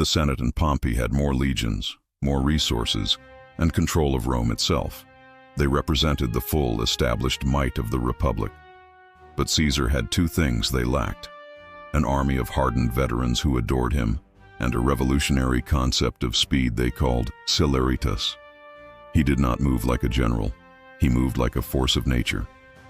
The Senate and Pompey had more legions, more resources, and control of Rome itself. They represented the full, established might of the Republic. But Caesar had two things they lacked: an army of hardened veterans who adored him, and a revolutionary concept of speed they called celeritas. He did not move like a general. He moved like a force of nature.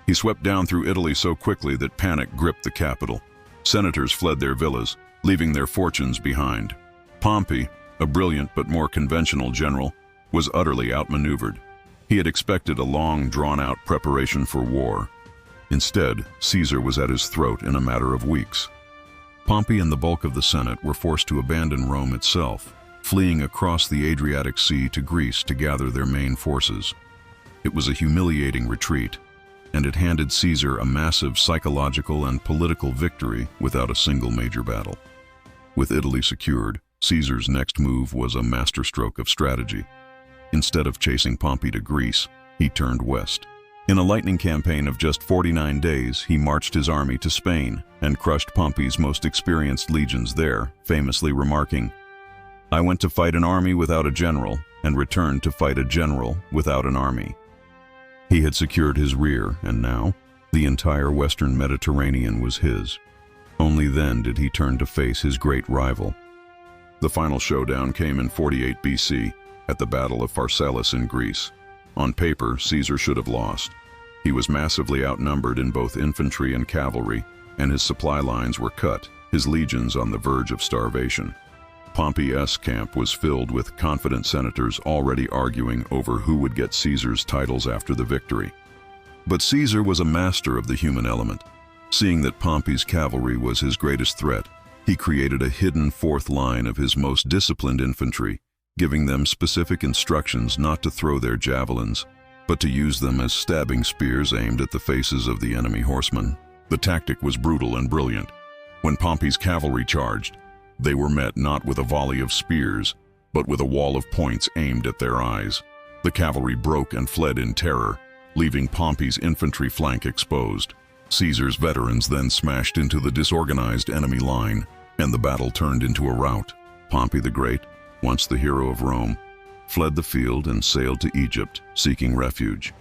He swept down through Italy so quickly that panic gripped the capital. Senators fled their villas, leaving their fortunes behind. Pompey, a brilliant but more conventional general, was utterly outmaneuvered. He had expected a long, drawn-out preparation for war. Instead, Caesar was at his throat in a matter of weeks. Pompey and the bulk of the Senate were forced to abandon Rome itself, fleeing across the Adriatic Sea to Greece to gather their main forces. It was a humiliating retreat, and it handed Caesar a massive psychological and political victory without a single major battle. With Italy secured, Caesar's next move was a masterstroke of strategy. Instead of chasing Pompey to Greece, he turned west. In a lightning campaign of just 49 days, he marched his army to Spain and crushed Pompey's most experienced legions there, famously remarking, "I went to fight an army without a general and returned to fight a general without an army." He had secured his rear, and now the entire western Mediterranean was his. Only then did he turn to face his great rival. The final showdown came in 48 BC at the Battle of Pharsalus in Greece. On paper, Caesar should have lost. He was massively outnumbered in both infantry and cavalry, and his supply lines were cut, his legions on the verge of starvation. Pompey's camp was filled with confident senators already arguing over who would get Caesar's titles after the victory. But Caesar was a master of the human element. Seeing that Pompey's cavalry was his greatest threat, he created a hidden fourth line of his most disciplined infantry, giving them specific instructions not to throw their javelins, but to use them as stabbing spears aimed at the faces of the enemy horsemen. The tactic was brutal and brilliant. When Pompey's cavalry charged, they were met not with a volley of spears, but with a wall of points aimed at their eyes. The cavalry broke and fled in terror, leaving Pompey's infantry flank exposed. Caesar's veterans then smashed into the disorganized enemy line, and the battle turned into a rout. Pompey the Great, once the hero of Rome, fled the field and sailed to Egypt, seeking refuge.